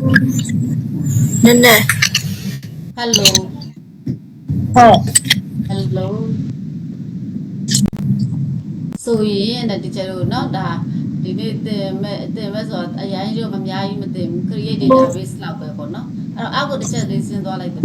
Nene. Hello, Oh. hello. ဆိုရင်တဲ့ teacher တို့เนาะဒါဒီနေ့သင်မဲ့ဆိုတော့အရင်ရောမများကြီးမသိဘူး create database လောက်ပဲပေါ့เนาะအဲ့တော့အောက်ကိုတစ်ချက်လေးဆင်းသွားလိုက်တယ်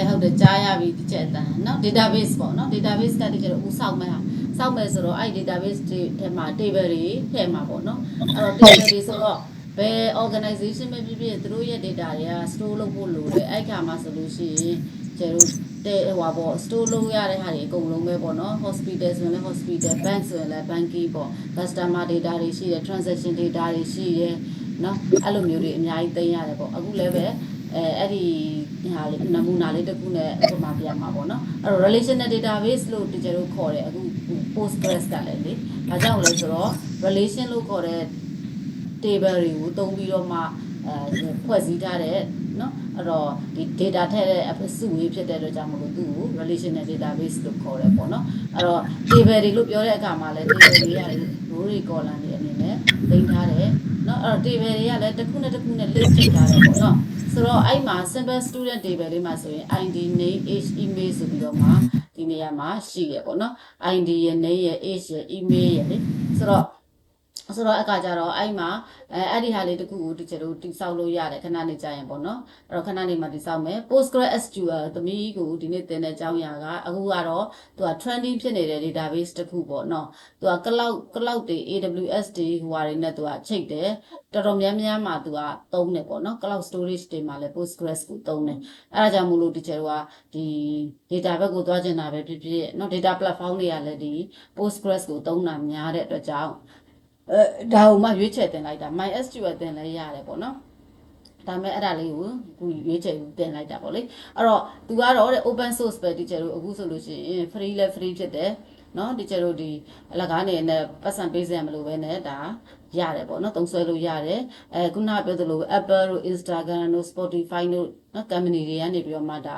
ဟုတ်တယ်ကြားရပြီ teacher အတန်းเนาะ database ပေါ့เนาะ database က teacher တို့ဦးစောက်မဲ့ဟာစောက်မဲ့ဆိုတော့အဲ့ database တွေထဲမှာ table တွေထည့်မှာပေါ့เนาะအဲ့တော့ table တွေဆိုတော့ဘယ် organization ပဲဖြစ်ဖြစ်သူတို့ရဲ့ data တွေက store လုပ်ဖို့လိုတယ်အဲ့ခါမှာဆိုလို့ရှိရင်ကျတို့တဲ့ဟိုပါပေါ့ store လုပ်ရတဲ့ဟာတွေအကုန်လုံးပဲပေါ့နော် hospital ဆိုရင်လည်း hospital bank ဆိုရင်လည်း banking ပေါ့ customer data တွေရှိတယ် transaction data တွေရှိတယ်နော်အဲ့လိုမျိုးတွေအများကြီးသိမ်းရတယ်ပေါ့အခုလည်းပဲအဲ့ဒီဟာလေးနမူနာလေးတစ်ခုနဲ့ဥပမာပြမှာပေါ့နော်အဲ့တော့ relational database လို့တကယ်လို့ခေါ်တယ်အခု postgres ကလည်းလေဒါကြောင့်လဲဆိုတော့ relation လို့ခေါ်တဲ့ table တွေကိုသုံးပြီးတော့မှဖွဲ့စည်းထားတဲ့เนาะအဲ့တော့ဒီ data ထည့်တဲ့အစုဝေးဖြစ်တဲ့အတွက်ကြောင့်မလို့သူ့ကို relational database လို့ခေါ်တယ်ပေါ့เนาะအဲ့တော့ table တွေလို့ပြောတဲ့အခါမှာလည်း table တွေက row တွေ column တွေအနေနဲ့သိမ်းထားတယ်เนาะအဲ့တော့ table တွေကလည်းတစ်ခုနဲ့တစ်ခုနဲ့ link ဖြစ်ထားတယ်ပေါ့เนาะဆိုတော့အဲ့မှာ simple student table လေးမှာဆိုရင် ID name age email ဆိုပြီးတော့မှဒီနေရာမှာရှိရပေါ့เนาะ ID ရဲ့ name ရဲ့ age ရဲ့ email ရဲ့လေဆိုတော့အခါကျတော့အဲ့မှာအဲ့ဒီဟာလေးတခုကိုတချို့တို့တိဆောက်လို့ရတယ်ခဏနေကြရင်ပေါ့နော်အဲ့တော့ခဏနေမှတိဆောက်မယ် PostgreSQL သမီးကိုဒီနေ့သင်တဲ့အကြောင်းအရာကအခုကတော့သူက trending ဖြစ်နေတဲ့ database တခုပေါ့နော်သူက cloud တွေ AWS တွေဟိုဟာတွေနဲ့သူကချိတ်တယ်တော်တော်များများမှာသူကသုံးတယ်ပေါ့နော် cloud storage တွေမှာလည်း Postgres ကိုသုံးတယ်အဲ့ဒါကြောင့်မို့လို့တချို့တို့ကဒီ data ဘက်ကိုသွားကျင်တာပဲဖြစ်ဖြစ်နော် data platform တွေကလည်းဒီ Postgres ကိုသုံးတာများတဲ့အတွက်ကြောင့်ဒါကိုမှရွေးချယ်တင်လိုက်တာ MySQL တင်လဲရတယ်ပေါ့နော်ဒါမဲ့အဲ့ဒါလေးကိုခုရွေးချယ်တင်လိုက်တာပေါ့လေအဲ့တော့သူကတော့တဲ့ open source ပဲ teacher တို့အခုဆိုလို့ရှိရင် free လဲ free ဖြစ်တယ်နော် teacher တို့ဒီအလကားနေနဲ့ပတ်စံပေးစရာမလိုပဲနဲ့ဒါရတယ်ပေါ့နော်သုံးဆွဲလို့ရတယ်ခုနပြောသလို Apple တို့ Instagram တို့ Spotify တို့နော် company တွေကနေပြီးတော့မှဒါ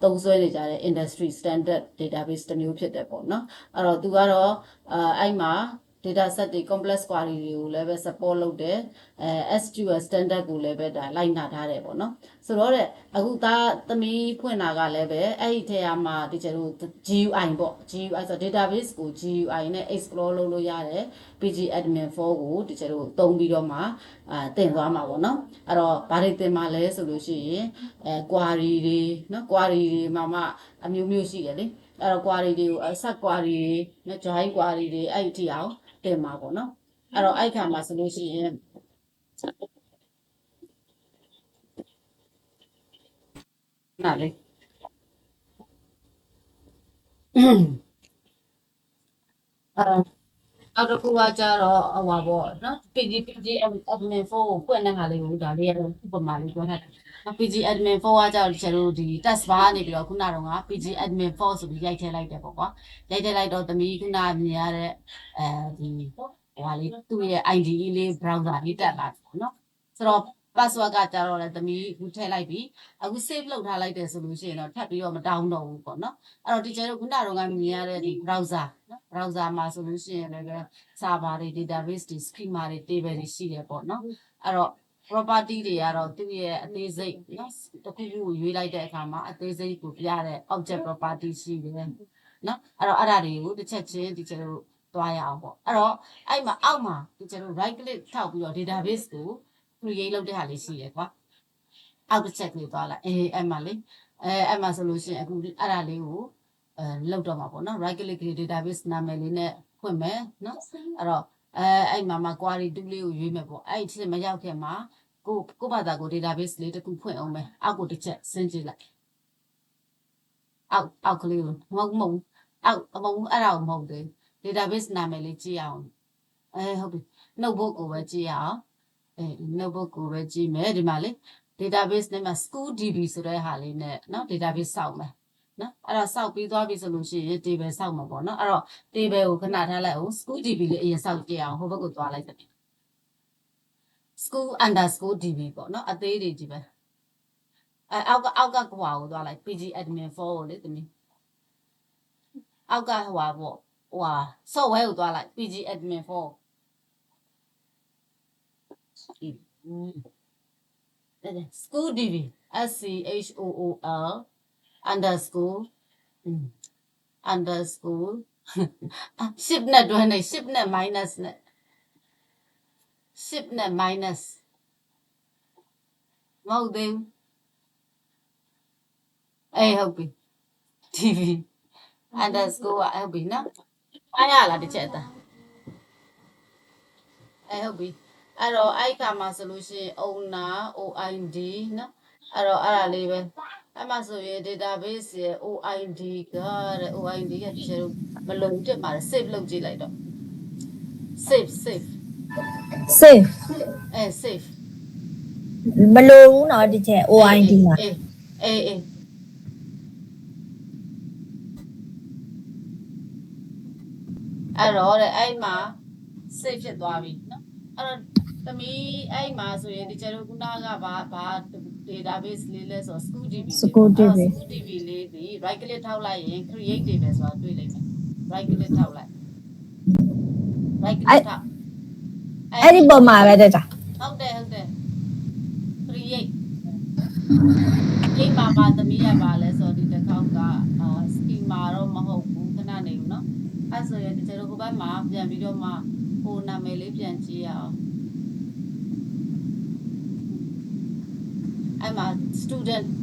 သုံးဆွဲနေကြတဲ့ industry standard database တစ်မျိုးဖြစ်တယ်ပေါ့နော်အဲ့တော့သူကတော့အဲ့မှာdata set တွေ complex query တွေကိုလည်းပဲ support လုပ်တယ်SQL standard ကိုလည်းပဲဒါလိုက်နာထားတယ်ပေါ့နော်ဆိုတော့တဲ့အခုသားသမီးဖွင့်တာကလည်းပဲအဲ့ဒီထဲမှာတကယ်လို့ GUI ပေါ့ GUI ဆို database ကို GUI နဲ့ explore လုပ်လို့ရတယ် PG admin 4ကိုတကယ်လို့သုံးပြီးတော့မှတင်သွားမှာပေါ့နော်အဲ့တော့ဘာတွေတင်မှာလဲဆိုလို့ရှိရင်query တွေနော် query တွေမှအမျိုးမျိုးရှိတယ်လေအဲ့တော့ query တွေကို sub query တွေနော် join query တွေအဲ့ဒီအောင်တင်မှာပေါ့နော်အဲ့တော့အဲ့ခါမှာဆိုလို့ရှိရင်နားလေနောက်တစ်ခုကကြတော့ဟိုပါပေါ့နော် PG admin 4ကိုဖွင့်တဲ့ဟာလေးကိုဒါလေးရဥပမာလေးပြောထားတယ်နော် PG admin 4ကကြတော့ကျတို့ဒီ task bar နေပြီးတော့ခုနကတော့ PG admin 4ဆိုပြီးရိုက်ထည့်လိုက်တယ်ပေါ့ကွာရိုက်ထည့်လိုက်တော့သမီးခုနမြင်ရတဲ့ဒီဟိုဟာလေးသူ့ရဲ့ IDE လေး browser လေးတက်လာတယ်ပေါ့နော်ဆိုတော့ password ကကြတော့လေသမီးခုထည့်လိုက်ပြီအခု save လုပ်ထားလိုက်တယ်ဆိုလို့ရှိရင်တော့ထပ်ပြီးတော့မတောင်းတော့ဘူးပေါ့နော်အဲ့တော့ဒီကျတော့ခုနကတော့မြင်ရတဲ့ဒီ browser နော် browser မှာဆိုလို့ရှိရင်လည်း server တွေ database တွေ schema တွေ table တွေရှိတယ်ပေါ့နော်အဲ့တော့ property တွေကတော့သူ့ရဲ့အသေးစိတ်နော်တခုခုကိုရွေးလိုက်တဲ့အခါမှာအသေးစိတ်ကိုပြတဲ့ object property ရှိတယ်နော်အဲ့တော့အဲ့ဒါတွေကိုတစ်ချက်ချင်းဒီကျတော့သွားရအောင်ပေါ့အဲ့တော့အဲ့မှာအောက်မှာဒီကျတော့ right click ထောက်ပြီးတော့ database ကို create လုပ်တဲ့ဟာလေးရှိတယ်ကွာအောက်တစ်ချက်ကလေးသွားလိုက်အဲ့မှာလေအဲ့မှာဆိုလို့ရှိရင်အခုအဲ့ဒါလေးကိုလောက်တော့မှာပေါ့နော် right click database နာမည်လေးနဲ့ဖွင့်မယ်နော်အဲ့တော့အဲ့မှာ query 2လေးကိုရွေးမယ်ပေါ့အဲ့ဒီမရောက်ခင်မှာကိုဘာသာကို database လေးတစ်ခုဖွင့်အောင်မယ်အောက်ကိုတစ်ချက်ဆင်းကြည့်လိုက်အောက်ကလေးကိုမဟုတ်အောက်မဟုတ်အဲ့ဒါကိုမဟုတ်သေး database နာမည်လေးကြည့်အောင်ဟုတ်ပြီ notebook ကိုပဲကြည့်အောင်notebook ကိုပဲကြည့်မယ်ဒီမှာလေ database နဲ့မှာ school db ဆိုတဲ့ဟာလေးနဲ့เนาะ database စောက်မယ်နော်အဲ့တော့စောက်ပြီးသွားပြီဆိုလို့ရှိရင် table စောက်မှာပေါ့နော်အဲ့တော့ table ကိုခဏထားလိုက်အောင် school db လေးအရင်စောက်ကြည့်အောင်ဟိုဘက်ကိုသွားလိုက်တယ် school underscore db ပေါ့နော်အသေးတွေကြီးပဲအောက်ကဟိုဟာကိုသွားလိုက် pg admin 4ကိုလေတမီးအောက်ကဟိုဟာပေါ့ဟိုဟာ software ကိုသွားလိုက် pg admin 4 school DV SCHOOL underscore underscore ship net တွဲနေ ship net minus နဲ့ ship net minus မဟုတ်သေးဘူးအေးဟုတ်ပြီ TV underscore ဟုတ်ပြီနော်အားရလားတစ်ချက်အသားဟုတ်ပြီအဲ့တော့အဲ့ခါမှာဆိုလို့ရှိရင် owner OID နော်အဲ့တော့အဲ့ဒါလေးပဲအဲ့မှာဆိုရင် database ရဲ့ OID ကတဲ့ OID ကဒီလိုမလုံတက်မှာ save လုပ်ကြည့်လိုက်တော့ save safe save မလို့ဘူးเนาะဒီချက် OID မှာအေးအဲ့တော့တဲ့အဲ့မှာ save ဖြစ်သွားပြီနော်အဲ့တော့သမီးအဲ့မှာဆိုရင်ဒီကျတော့ခုနကဘာ database လေးလဲဆို school DB school DB လေးဒီ right click ထောက်လိုက်ရင် create တွေပဲဆိုတာတွေ့လိမ့်မယ် right click ထောက်လိုက် right click ထောက်အဲ့ဒီပုံမှာပဲတဲ့တာဟုတ်တယ် create ရေးပါသမီးရပါလဲဆိုတော့ဒီတစ်ခေါက်က schema တော့မဟုတ်ဘူးခဏနေဘူးเนาะအဲ့ဆိုရင်ဒီကျတော့ဟိုဘက်မှာပြန်ပြီးတော့မှဟိုနာမည်လေးပြန်ကြည့်ရအောင်အဲ့မှာ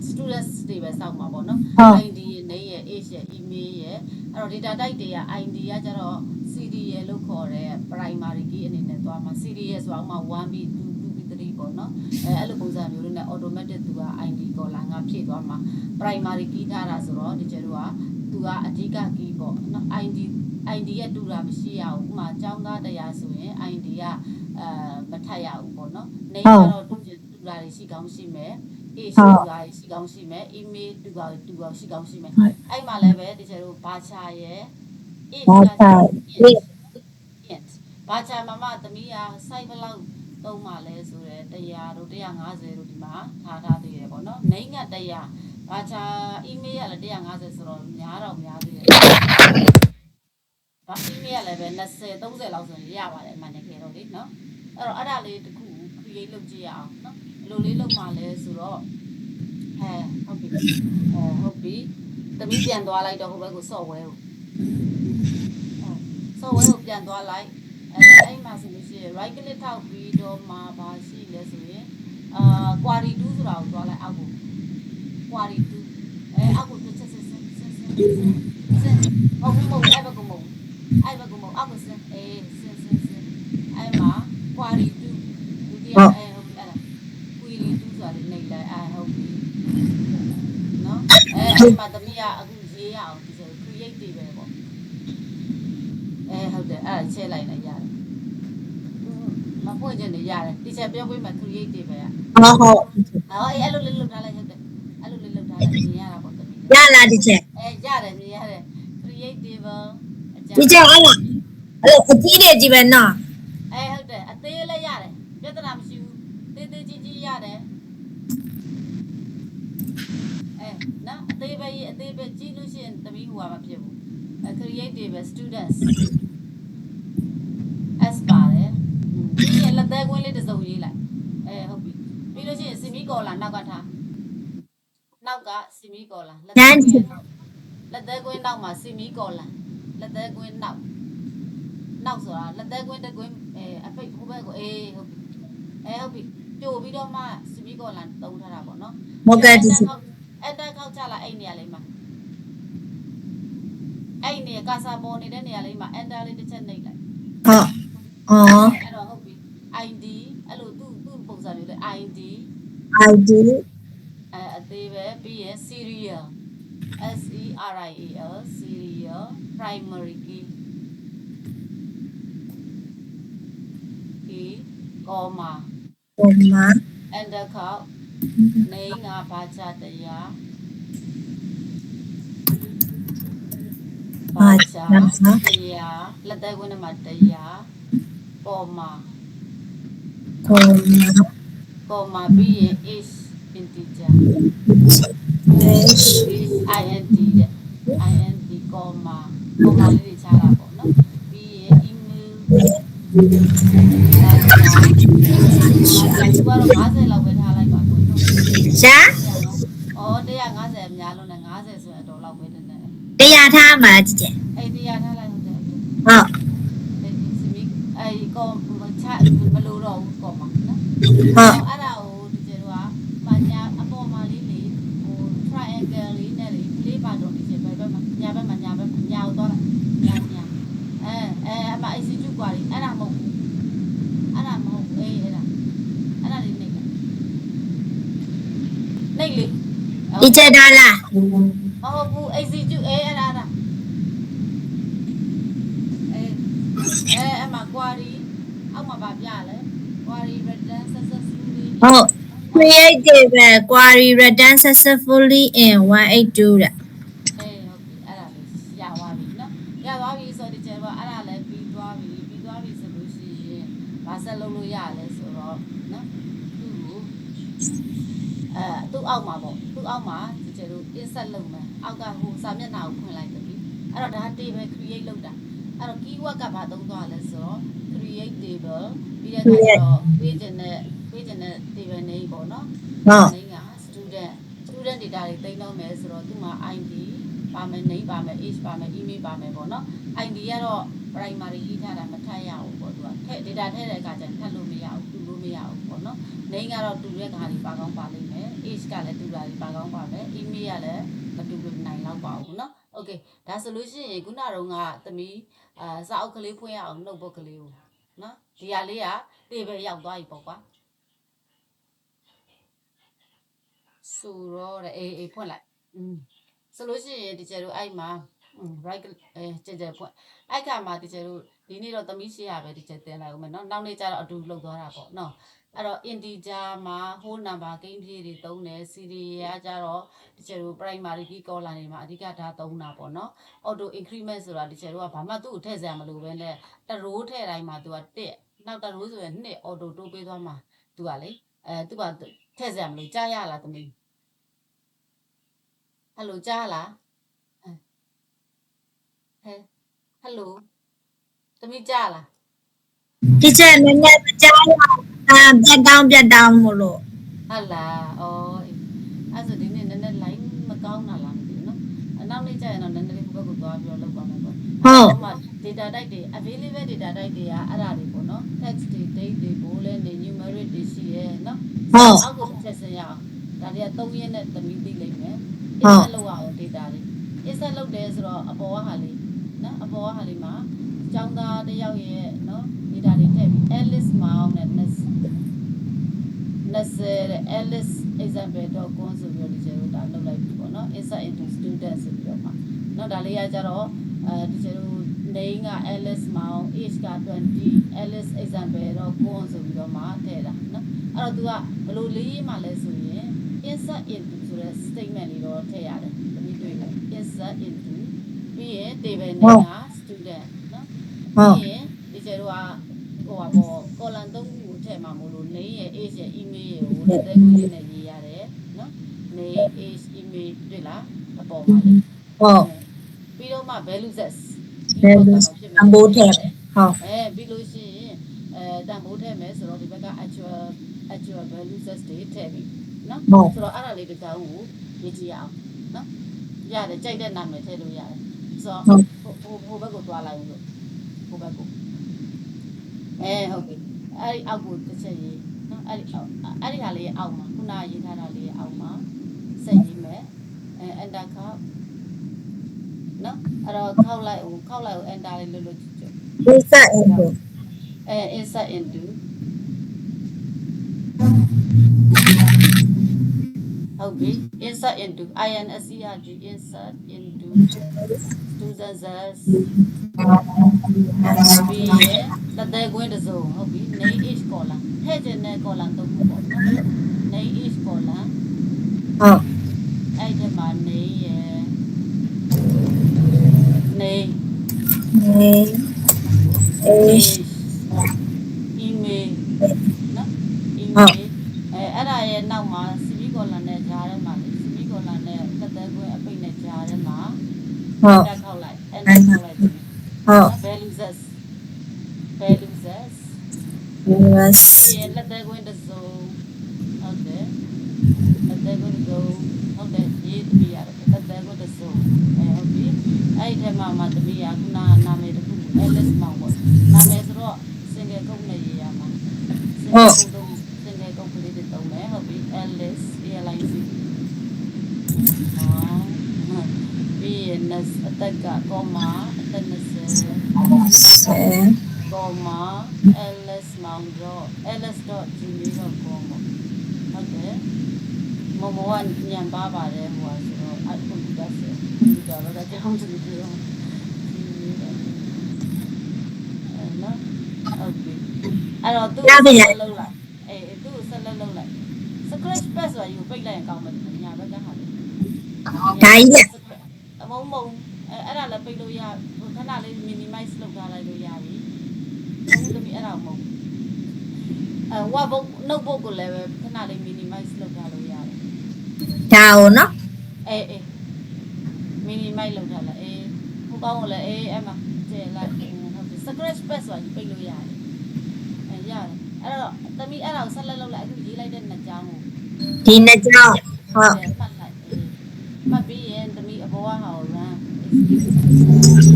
students တွေပဲစောင့်မှာပေါ့နော် ID ရဲ့ name ရဲ့ age ရဲ့ email ရဲ့အဲ့တော့ data type တွေက ID ကကျတော့ serial လို့ခေါ်တဲ့ primary key အနေနဲ့သွားမှာ serial ဆိုအောင်မှာ 1B 2B 3ပေါ့နော်အဲ့လိုပုံစံမျိုးတွေနဲ့ automatic သူက ID column ကဖြည့်သွားမှာ primary key ထားတာဆိုတော့ဒီကျတော့သူကအဓိက key ပေါ့နော် ID ရဲ့တူတာမရှိရဘူးဥမာကျောင်းသားတရားဆိုရင် ID ကမထပ်ရဘူးပေါ့နော် name ကတော့တူတာတွေရှိကောင်းရှိမယ်age တူတာတွေရှိကောင်းရှိမယ် email တူတာရှိကောင်းရှိမယ်အဲ့မှာလည်းပဲဒီကျတော့ဘာချာရဲ့ age ဘာချာမသမီးက site ဘယ်လောက်သုံးပါလဲဆိုတော့100တို့150တို့ဒီမှာထားသေးတယ်ပေါ့နော် name က100ဘာချာ email ကလည်း150ဆိုတော့များတော့များသေးတယ်ဘာ email ကလည်းပဲ20 30လောက်ဆိုရင်ရပါတယ်အမှန်တကယ်တော့လေနော်အဲ့တော့အဲ့ဒါလေးတစ်ခု create လုပ်ကြည့်ရအောင်နော်ဘယ်လိုလေးလုပ်မှလဲဆိုတော့ဟုတ်ပြီသမီးပြန်သွားလိုက်တော့ဟိုဘက်ကို software ကိုပြန်သွားလိုက်အဲ့မှာဆိုလို့ရှိရင် right click ထောက်ပြီးတော့မှဘာရှိလဲဆိုရင်query 2ဆိုတာကိုသွားလိုက်အောက်ကို query 2အောက်ကိုတစ်ချက်ဆက်ဟုတ်ဘူးအဲ့ဘက်ကမဟုတ်အောက်ကိုဆက်အဲ့မှာ query 2ဒုတိယဟုတ်အဲ့ဒါ query 2ဆိုတာနေလိုက်ဟုတ်ပြီနော်အဲ့မှာသမီးကအခုရေးရအောင်ဒီဆို create တွေပဲပေါ့ဟုတ်တယ်အဲ့ဒါချက်လိုက်ရတယ်မဖွင့်ချင်နေရတယ်ဒီချက်ပြောပေးမှ create တွေပဲဟုတ်အဲ့လိုလေးလုပ်ထားလိုက်ဟုတ်တယ်အဲ့လိုလေးလုပ်ထားလိုက်မြင်ရတာပေါ့သမီးရလားဒီချက်ရတယ်မြင်ရတယ် create table ဒီချက်အဲ့လိုအကြီးတွေကြီးပဲနော်ဟုတ်တယ်အသေးလည်းရတယ်ပြဿနာမရှိဘူးသေးကြီးရတယ်နော်အသေးပဲကြည့်လို့ရှိရင်သမီးဟိုမှာမဖြစ်ဘူးcreate table students s ပါတယ်ဒီလက်သေးကွင်းလေးတစ်စုံရေးလိုက်ဟုတ်ပြီပြီးလို့ရှိရင် semi colon နောက်ကထားနောက်က semi colon လက်သေးကွင်းနောက်မှာ semi colon လက်သေးကွင်းနောက်ဆိုတာလက်သေးကွင်းတစ်ကွင်းအဖိတ်ဟိုဘက်ကိုဟုတ်ပြီကြိုပြီးတော့မှ semi colon သုံးထားတာပေါ့နော်ဟုတ်ကဲ့ဒီအဲ့တက်ခောက်ချလိုက်အဲ့နေရာလေးမှာအဲ့နေရာကာစာပေါ်နေတဲ့နေရာလေးမှာ enter လေးတစ်ချက်နှိပ်လိုက်အဲ့တော့ဟုတ်ပြီ ID အဲ့လိုသူ့ပုံစံမျိုးလေ ID အသေးပဲပြီးရင် serial SERIAL serial primary key comma enter ခောက်နေငါဘာချတရားဘာချတရားလက်သေးကွင်းထဲမှာတရားcommaပြီးရင် is integer int comma လေးတွေချတာပေါ့နော်ပြီးရင် email 50လောက်ပဲထားလိုက်ပါကိုနော် ရှာ အော်150အများလုံးနဲ့50ဆိုရင်တော့လောက်ပဲတင်တယ် တရားထားမှာကြည့်ကြ အဲ့100ထားလိုက်ဟုတ်တယ် ဟုတ် အဲ့ဒီစမီအဲ့ကောချမလို့တော့ဘူးကောမှာနော် ဟုတ် အဲ့ဒါကိုဒီကျတော့မညာအပေါ်မှာလေးလေဟို triangle လေးနဲ့လေးပါတော့ဒီကျဘယ်ဘက်မှာညာဘက်မှာညာဘက်မှာညာတော့ညာအမ ICQ กว่าလေအဲ့ဒါမဟုတ်ဘူးအဲ့ဒါမဟုတ်အေးအဲ့ဒါလေးနေလေ ဒီချက်ဒါလား ဟုတ်ဘူး ICQ အဲ့ဒါအမ query အောက်မှာပါပြလဲ query return successfully ဟုတ် creative query return successfully in 182တဲ့ ဟုတ်ပြီအဲ့ဒါလေးရသွားပြီနော်ရသွားပြီဆိုတော့ဒီကျတော့အဲ့ဒါလည်းပြီးသွားပြီဆိုလို့ရှိရင်ဘာဆက်လုပ်လို့ရလဲဆိုတော့နော်သူ့အောက်မှာပေါ့သူ့အောက်မှာဒီကျတော့ insert လုပ်မယ်အောက်ကဟိုစာမျက်နှာကိုဖွင့်လိုက်ပြီအဲ့တော့ဒါ table create လုပ်တာအဲ့တော့ keyword ကဘာသုံးသွားလဲဆိုတော့ create table ပြီးတဲ့အခါကျတော့ page နဲ့ table name ပေါ့နော် ဟုတ် name က student data တွေသိမ်းတော့မယ်ဆိုတော့သူ့မှာ ID ပါမယ် name ပါမယ် age ပါမယ် email ပါမယ်ပေါ့နော် ID ကတော့ primary key ထားတာမထပ်ရဘူးပေါ့သူကထည့် data ထည့်တဲ့အခါကျရင်ထပ်လို့မရဘူးတူလို့မရဘူးပေါ့နော် name ကတော့တူတဲ့ခါကြီးပါကောင်းပါလိမ့်မယ် age ကလည်းတူတာကြီးပါကောင်းပါမယ် email ကလည်းမတူလို့နိုင်တော့ပါဘူးနော် okay ဒါဆိုလို့ရှိရင်ခုနကတော့သမီးစာအုပ်ကလေးဖွင့်ရအောင် notebook ကလေးကိုနော်ဒီဟာလေးက table ရောက်သွားပြီပေါ့ကွာဆိုတော့အေးဖွင့်လိုက်ဆိုလို့ရှိရင်ဒီကျတို့အဲ့မှာ right ကျကျဖွင့်အဲ့ခါမှာဒီကျတို့ဒီနေ့တော့သမီးရှိရပဲဒီကျတင်လိုက်ဦးမယ်နော်နောက်နေ့ကျတော့အတူလောက်သွားတာပေါ့နော်အဲ့တော့ integer မှာ whole number ကိန်းဖြည့်တွေသုံးတယ် serial ကကြတော့ဒီကျတို့ primary key column တွေမှာအဓိကဒါသုံးတာပေါ့နော် auto increment ဆိုတာဒီကျတို့ကဘာမှသူ့ကိုထည့်စရာမလိုပဲနဲ့တရိုးထည့်တိုင်းမှာသူက1နောက်တရိုးဆိုရင်2 auto တိုးပေးသွားမှာသူကလေသူကထည့်စရာမလိုကြားရလားသမီးဟယ်လိုကြားလားဟဲ့ဟယ်လိုသမီးကြားလား ဒီချက်နည်းနည်းကြားရပြတ်တောင်းမလို့ ဟုတ်လားအဲ့ဆိုဒီနေ့နည်းနည်း line မကောင်းတာလားမသိဘူးနော်နောက်နေ့ကျရင်တော့နည်းနည်းလေးဘက်ကိုသွားပြီးတော့လောက်ပါမယ်ပေါ့ဟုတ်မှာ data type တွေ available data type တွေကအဲ့ဒါတွေပေါ့နော် text တွေ date တွေ boolean တွေ numeric တွေရှိရဲနော်ဟုတ်အောက်ကိုဆက်စရအောင်ဒါတွေက3ရက်နဲ့သမီးသိလိမ့်မယ် insert လောက်အောင် data တွေ insert လောက်တယ်ဆိုတော့အပေါ်ကဟာလေးနော်အပေါ်ကဟာလေးမှာကျောင်းသားတယောက်ရဲ့နော် data တွေထည့်ပြီး alice mound နဲ့ alice example.com ဆိုပြီးတော့ဒီကျတို့ဒါလုပ်လိုက်ပြီပေါ့နော် insert into student ဆိုပြီးတော့မှာနော်ဒါလေးကကြတော့ဒီကျတို့ name က alice mound age က20 alice example.com ဆိုပြီးတော့မှာထည့်တာနော်အဲ့တော့ तू ကဘယ်လိုလေးရေးမှလဲဆိုရင် insert into ဆိုတဲ့ statement လေးတော့ထည့်ရတယ်ဒီတွေ့လိုက် insert into ပြီးရင် table name က student နော်ပြီးရင်ဒီကျတို့ကဟိုပါပေါ့ column 3ခုကိုထည့်မှာမို့လို့ name ရဲ့ age ရဲ့ email ရဲ့ကိုလက်သေးကိုလေးနဲ့ရေးရတယ်နော် name age email တွေ့လားအပေါ်မှာလေဟုတ်ပြီးတော့မှ value set အမိုးထည့်ဟုတ်ပြီးလို့ရှိရင်တန်ဖိုးထည့်မယ်ဆိုတော့ဒီဘက်က actual value set တွေထည့်ပြီနော်ဆိုတော့အဲ့ဒါလေးတစ်ကောင်ကိုရေးကြည့်အောင်နော်ရတယ်ကြိုက်တဲ့နာမည်ထည့်လို့ရတယ်ဆိုတော့ဟိုဘက်ကိုသွားလိုက်လို့ဟိုဘက်ကိုဟုတ်ပြီအဲ့ဒီအောက်ကိုတစ်ချက်ရေးနော်အဲ့ဒီဟာလေးအောက်မှာခုနရေးထားတာလေးအောက်မှာဆက်ရေးမယ်enter ခောက်နော်အဲ့တော့ခောက်လိုက် enter လေးလုပ်ကြည့်ကြ insert into insert into ဟုတ်ပြီ insert into insert into students ပြီးရင်လက်သေးကွင်းတစ်စုံဟုတ်ပြီ name age column ထည့်ခြင်းနဲ့ column 3ခုပေါ့နော် name age column ဟုတ်အဲ့ဒီမှာ name ရယ် name age email နော် email အဲ့ဒါရဲ့နောက်မှာ CV column နဲ့ကြားထဲမှာ CV column နဲ့လက်သေးကွင်းအပိတ်နဲ့ကြားထဲမှာဟုတ်တက်ထောက်လိုက် enter ထောက်လိုက်ဟုတ် value set yes လက်သေးကွင်းတစ်စုံ ဟုတ်တယ်ရေးတမီးရတယ်တက်တဲ့ကိုတဆိုဟုတ်ပြီအဲ့ဒီမှာမှတမီးကခုနနာမည်တစ်ခု Alice မောင်ပေါ့နာမည်ဆိုတော့ single ကုတ်နဲ့ရေးရမှာ single ကုတ်ကလေးတွေတုံးမယ်ဟုတ်ပြီ Alice ALIC ပြီးရင်အသက်က comma အသက်20 comma Alice မောင်တော့ alice.gmail.com ဟုတ်တယ်မမကညံပါပါတယ်ဟိုဆိုတော့အဲ့ကွန်ပျူတာဆက်ကွန်ပျူတာတော့ကြောင်းကြည့်ကြည့်အောင်နော်ဟုတ်ပြီအဲ့တော့သူ့ဆက်လုပ်လိုက်သူ့ဆက်လုပ်လိုက် scratch pad ဆိုတာယူပိတ်လိုက်ရင်ကောင်းမယ်ညာဘက်ကဟာလေ ဒါကြီးလေ အမုံမုံအဲ့ဒါလည်းပိတ်လို့ရခဏလေး minimize လုပ်ထားလိုက်လို့ရပြီဘုံသမီးအဲ့ဒါမဟုတ်ဝါဘုတ် notebook ကိုလည်းခဏလေး minimize လုပ်ထားလို့ရတယ်ဒါဟုတ်နော်minimize လုပ်ထားလိုက်ဟိုကောင်းကိုလည်းအဲ့မှာကျဲလိုက်ဟုတ်ပြီ scratch pad ဆိုတာယူပိတ်လို့ရတယ်ရတယ်အဲ့တော့သမီးအဲ့ဒါကိုဆက်လက်လုပ်လိုက်အခုရေးလိုက်တဲ့နှစ်ကြောင်းကိုဒီနှစ်ကြောင်းဟုတ်မှတ်ပြီးရင်သမီးအပေါ်ကဟာကို run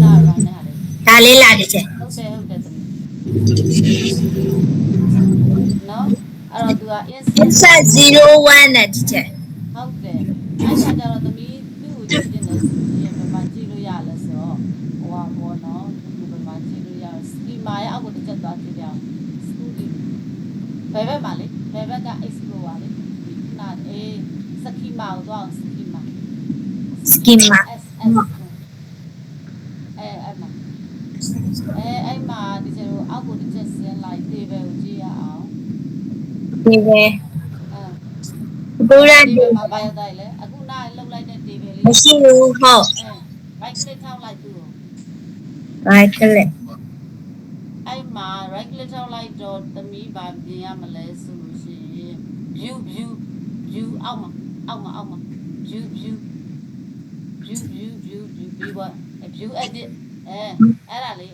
လာ run နဲ့ဟာလေဒါလေးလာတစ်ချက်ဟုတ်တယ်သမီးနော်အဲ့တော့သူက insert 01နဲ့တစ်ချက်ဟုတ်တယ်အဲ့ဒါကြတော့သမီးသူ့ကိုကြည့်တင်တယ်ဒီဘယ်မှာကြည့်လို့ရလဲဆိုတော့ဟိုဟာဘောနော်ဒီဘယ်မှာကြည့်လို့ရလဲ schema ရဲ့အောက်ကိုတစ်ချက်သွားကြည့်ကြအောင် schooling ဘယ်ဘက်မှာလဲဘယ်ဘက်က explore ပါလဲနာschema ကိုသွားအောင် schema schema အဲ့မှာအဲ့မှာဒီကျတော့အောက်ကိုတစ်ချက်ဆင်းလိုက် table ကိုကြည့်ရအောင် table ဘူရာ table မှာဘာရောက်တိုင်းလဲအခုနားလောက်လိုက်တဲ့ table လေးမရှိဘူးဟုတ် right click ထောက်လိုက်သူ့ကို right click အဲ့မှာ right click ထောက်လိုက်တော့သမီးဘာပြင်ရမလဲဆိုလို့ရှိရင် view အောက်မှာ view ပြီးပါ view edit အဲ့ဒါလေး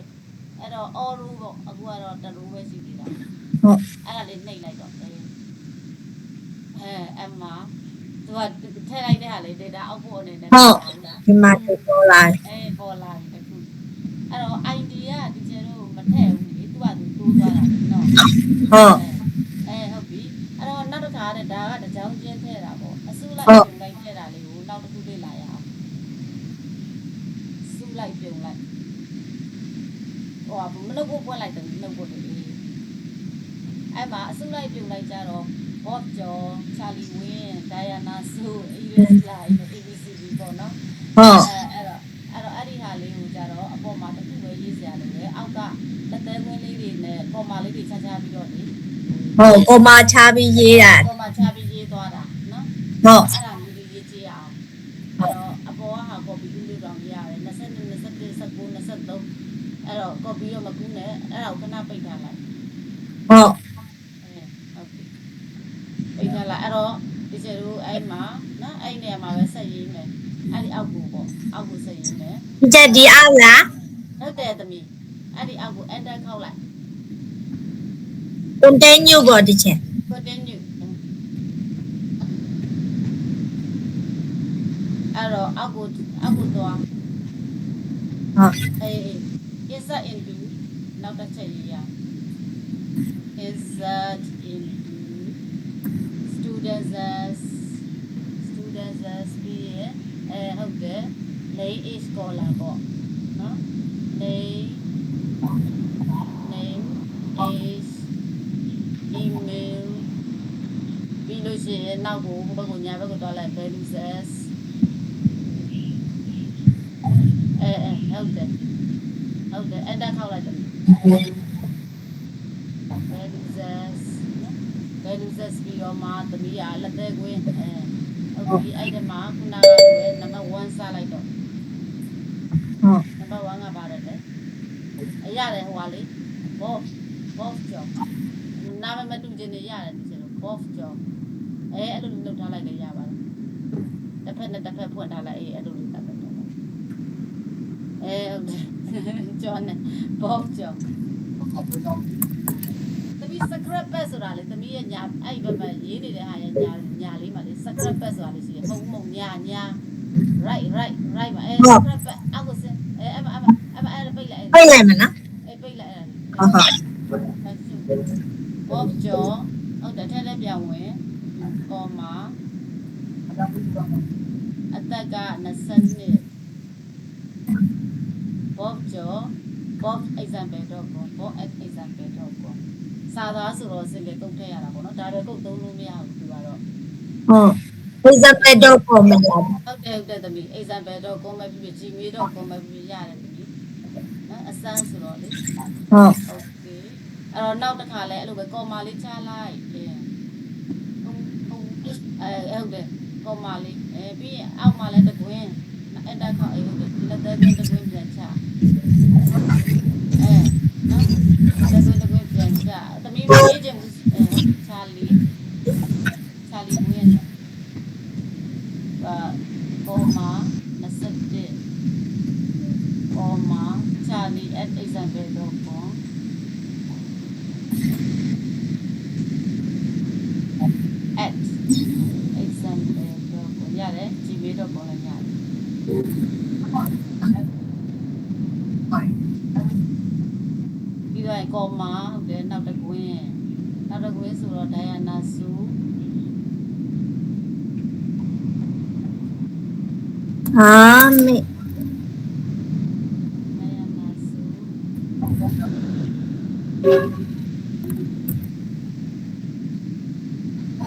အဲ့တော့ all row ပေါ့အခုကတော့တရိုးပဲရှိသေးတာဟုတ်အဲ့ဒါလေးနှိပ်လိုက်တော့အမသူကထည့်လိုက်တဲ့ဟာလေး data output အနေနဲ့ဟုတ်ဒီမှာပေါ်လာပေါ်လာတခုအဲ့တော့ ID ကဒီကျတော့မထည့်ဘူးလေသူကသူတိုးသွားတာနော်ဟုတ်ဟုတ်ပြီအဲ့တော့နောက်တစ်ခါတဲ့ဒါကတကြောင်ချင်းထည့်တာပေါ့အစုလိုက်ပြုံလိုက်ထည့်တာလေးကိုနောက်တစ်ခုလေးလာရအောင်စုလိုက်ပြုံလိုက်ဟိုမနှုတ်ဖို့ပွင့်လိုက်တယ်နှုတ်ဖို့လေးအဲ့မှာအစုလိုက်ပြုံလိုက်ကြတော့ဘော့ကျော်ချာလီဝင်းဒိုင်ယာနာစုအေးရစ်လာ ABCD ပေါ့နော်ဟုတ်အဲ့ဒီဟာလေးကိုကြတော့အပေါ်မှာတစ်ခုပဲရေးစရာလို့လေအောက်ကလက်သေးခွင်းလေးတွေနဲ့ကော်မာလေးတွေချာပြီးတော့လေဟုတ်ကော်မာချပြီးရေးတာကော်မာချပြီးရေးသွားတာနော်ဟုတ်အဲ့ဒါမျိုးရေးကြည့်အောင်အဲ့တော့အပေါ်ကဟာ copy လုပ်တော့ရတယ်22 21 19 23အဲ့တော့ copy ရောမကူးနဲ့အဲ့ဒါကိုခဏပိတ်ထားလိုက်ဟုတ်ပိတ်ထားလိုက်အဲ့တော့ဒီကျတို့အဲ့မှာနော်အဲ့နေရာမှာပဲဆက်ရေးမယ်အဲ့ဒီအောက်ကိုပေါ့အောက်ကိုဆက်ရေးမယ်ဒီအောက်လားဟုတ်တယ်သမီးအဲ့ဒီအောက်ကို enter ခောက်လိုက် continue ပေါ့ဒီချက် continue အဲ့တော့အောက်ကိုသွားဟုတ်insert into နောက်တစ်ချက်ရေးရ insert into students asပြီးရင်ဟုတ်တယ် name is scholar ပေါ့နော် name is email ပြီးလို့ရှိရင်နောက်ကိုဘက်ကိုညာဘက်ကိုသွားလိုက် values as ဟုတ်တယ် enter ခောက်လိုက်တယ် values as ပြီးတော့မှသမီးကလက်သေးကွင်းဟုတ်ပြီအဲ့ဒီမှာခုနကလည်းနံပါတ်1စလိုက်တော့ဟုတ်နံပါတ်1ကပါတယ်လေရတယ်ဟိုကလေ boss job နာမည်မတူချင်နေရတယ်ဒီလို boss job အဲ့လိုလုပ်ထားလိုက်လည်းရပါတယ်တစ်ဖက်နဲ့တစ်ဖက်ဖွင့်ထားလိုက်အဲ့လိုလုပ်ထားလိုက်ဟုတ်တယ်ကျော်နဲ့ boss job တပီ secret pass ဆိုတာလေသမီးရဲ့ညာအဲ့ဘက်မှာရေးနေတဲ့ဟာရဲ့ညာလေးမှာလေ secret pass ဆိုတာလေရှိတယ်မုံညာ right မှာအဲ့ secret pass အောက်ကိုစအဲ့ပိတ်လိုက် ပိတ်လိုက်မယ်နော် အဲ့ပိတ်လိုက်အဲ့ ဟုတ်ဟုတ် ဘော့ကျော်ဟုတ်တယ်ထဲထဲပြန်ဝင်ကောမာအသက်က20နှစ်ဘော့ကျော် box.example.com box.example.com စာသားဆိုတော့စင်ကတုတ်ထည့်ရတာပေါ့နော်ဒါပဲကုတ်သုံးလို့မရဘူးသူကတော့ ဟုတ် example.com မလား ဟုတ်တယ်သမီး example.com ပဲဖြစ်ဖြစ် gmail.com ပဲဖြစ်ဖြစ်ရတယ်သမီးနော်အစမ်းဆိုတော့လေ ဟုတ် okay အဲ့တော့နောက်တစ်ခါလဲအဲ့လိုပဲကော်မာလေးချလိုက်ဟုတ်တယ်ကော်မာလေးပြီးရင်အောက်မှာလဲတကွင်းအဲ့တက်ခေါက်အဲ့လိုလက်သက်တကွင်းပြန်ချနော်တကွင်းပြန်ချသမီးမရေးချင်ဘူးချာလီဝင်ကော်မာ21ကော်မာချာလီ @example.com @example.com ရတယ် gmail.com လည်းရတယ်ပြီးတော့ကော်မာဟုတ်တယ်နောက်တစ်ကွင်းဆိုတော့ Diana Su ဟာမေ Diana Su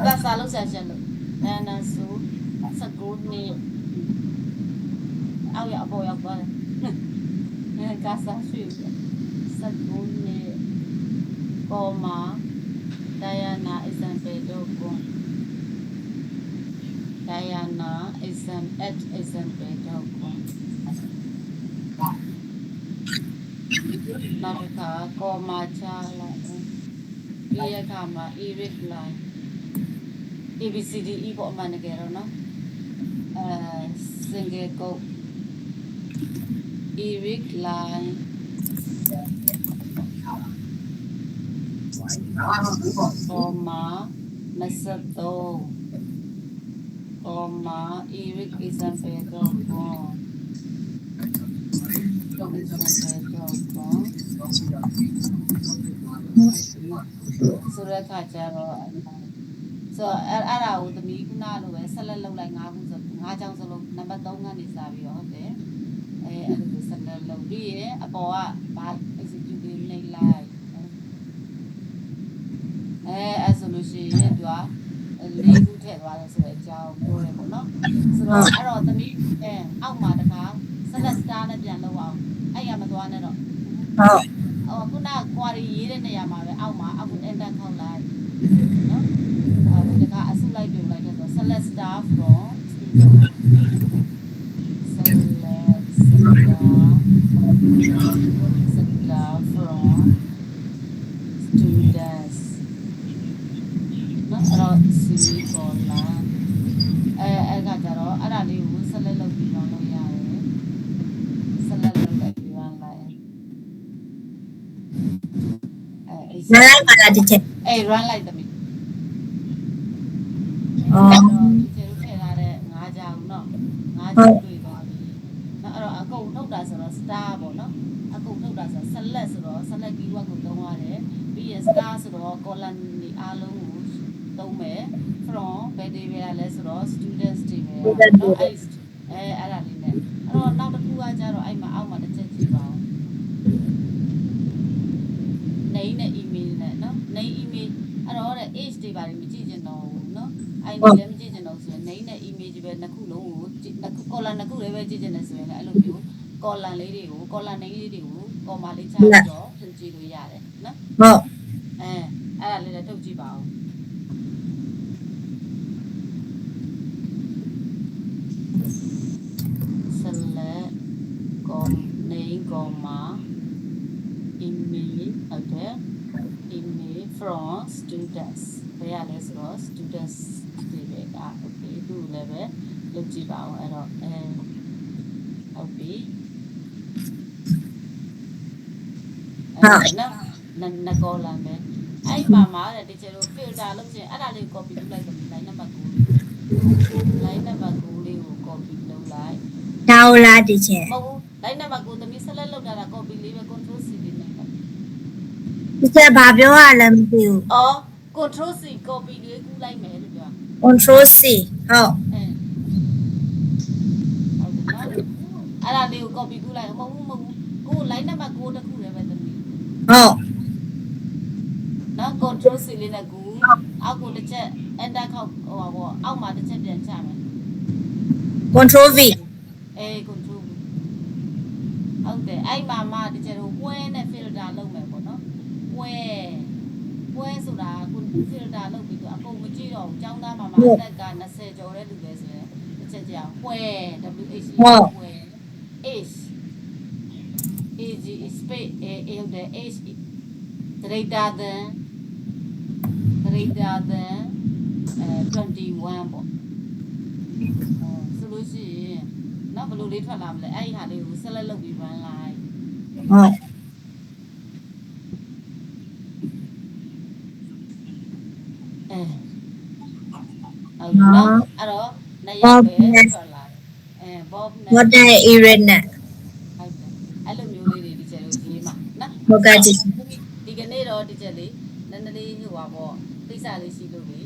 ဒါစာလုံးဆက်ချက်လို့ Diana Su 19နှစ်အောက်ရအပေါ်ရောက်သွားတယ်ကာစာရွှေ့19နှစ်ကော်မာ Diana example.com Diana @example.com နောက်တစ်ခါကော်မာချလိုက်ပြီးရခါမှာ Eric line ABCDE ပေါ့အမှန်တကယ်တော့နော်single code Eric line comma 23 comma Eric example.comဆိုတဲ့ခါကျတော့ဆိုအဲ့ဒါကိုသမီးခုနလိုပဲဆက်လက်လုပ်လိုက်5ခုဆို5ချောင်းစလုံးနံပါတ်3ကနေစပြီးတော့ဟုတ်တယ်အဲ့လိုဆက်လက်လုပ်ပြီးရင်အပေါ်ကဘာ execute နေလိုက်အဲ့ဆိုလို့ရှိရင်သူက၄ခုထည့်သွားတယ်ဆိုတဲ့အကြောင်းပြောတယ်ပေါ့နော်ဆိုတော့အဲ့တော့သမီးအောက်မှာတခါ select star နဲ့ပြန်လုပ်အောင်အဲ့ရမသွားနဲ့တော့ဟုတ်ခုန query ရေးတဲ့နေရာမှာပဲအောက်ကို enter ခေါက်လိုက်နော်ဒီကအစုလိုက်ပြုံလိုက်တဲ့ဆို select star from select star from students နော်အဲ့တော့ semicolon အဲ့ကကြတော့အဲ့ဒါလေးကို select လုပ်ပြီးတော့လုပ်ရတယ် select လုပ်လိုက်ပြီးတော့လိုက်နားလိုက်ပါလားဒီချက် run လိုက်သမီးကျေထည့်ထားတဲ့5ကြောင်เนาะ5ကြောင်တွေ့သွားပြီเนาะအဲ့တော့အကုန်ထုတ်တာဆိုတော့ star ပေါ့เนาะအကုန်ထုတ်တာဆိုတော့ select ဆိုတော့ select keyword ကိုသုံးရတယ်ပြီးရင် star ဆိုတော့ column တွေအားလုံးကိုသုံးမယ် from ဘယ် table လဲဆိုတော့ students table เนาะအဲ့ဒါလေးနဲ့အဲ့တော့နောက်တစ်ခုကကျတော့အဲ့မှာအောက်မှာတစ်ချက်ကြည့်ပါဦး name နဲ့ email နဲ့เนาะ name email အဲ့တော့တဲ့ age တွေပါမကြည့်ချင်တော့ဘူးเนาะ ID လည်းမကြည့်ချင်တော့ဆိုရင် name နဲ့ email ပဲနှစ်ခုလုံးကိုနှစ်ခု column နှစ်ခုလေးပဲကြည့်ချင်တယ်ဆိုရင်လည်းအဲ့လိုမျိုး column လေးတွေကို column name လေးတွေကို comma လေးချပြီးတော့ထုတ်ကြည့်လို့ရတယ်เนาะဟုတ်အဲ့ဒါလေးလည်းထုတ်ကြည့်ပါဦး select name comma email ဟုတ်တယ် email from students ဘယ်ရလဲဆိုတော့ students တွေပဲက okay သူ့လည်းပဲလုပ်ကြည့်ပါအောင်အဲ့တော့ဟုတ်ပြီနော်ကောလမ်းပဲ အဲ့မှာမှာတဲ့ဒီကျတော့ filter လုပ်ချင်အဲ့ဒါလေး copy လုပ်လိုက်တော့ line number 9 line number 9လေးကို copy လုပ်လိုက် ဒါလားတီချာ မဟုတ်ဘူး line number 9သမီး select လုပ်ထားတာ copy လေးပဲ control C လေးနဲ့ တီချာဘာပြောရလဲမသိဘူး အော် control C copy လေးကူးလိုက်မယ်လို့ပြော control C ဟုတ် အဲ့ဒါလေးကို copy ကူးလိုက်မဟုတ်ဘူးကို line number 9တစ်ခုလည်းပဲသမီး ဟုတ် နော် control C လေးနဲ့ကူအောက်ကိုတစ်ချက် enter ခောက်ဟိုပါပေါ့အောက်မှာတစ်ချက်ပြန်ချမယ် control V control V ဟုတ်တယ်အဲ့မှာမှဒီကျတော့ပွဲနဲ့ filter လုပ်မယ်ပေါ့နော်ပွဲဆိုတာကို filter လုပ်ပြီးတော့အကုန်မကြည့်တော့ဘူးចောင်းသားမှာအသက်က20ကျော်တဲ့လူပဲဆိုရင်တစ်ချက်ကြာပွဲ WH ပွဲ H AG spaceဟုတ်တယ် H greater than 21ပေါ့ဆိုလို့ရှိရင်နောက်ဘယ်လိုလေးထွက်လာမလဲအဲ့ဒီဟာလေးကို select လုပ်ပြီး run လိုက် ဟုတ် ဟုတ်နော်အဲ့တော့နှစ်ယောက်ပဲထွက်လာBob နဲ့ what the error နဲ့ ဟုတ်တယ်အဲ့လိုမျိုးလေးတွေဒီကျလို့ရေးမှာနော် ဟုတ်ကဲ့ကြည့် ဒီကနေ့တော့ဒီကျလေးနည်းနည်းလေးဟိုပါပေါ့ကိစ္စလေးရှိလို့လေ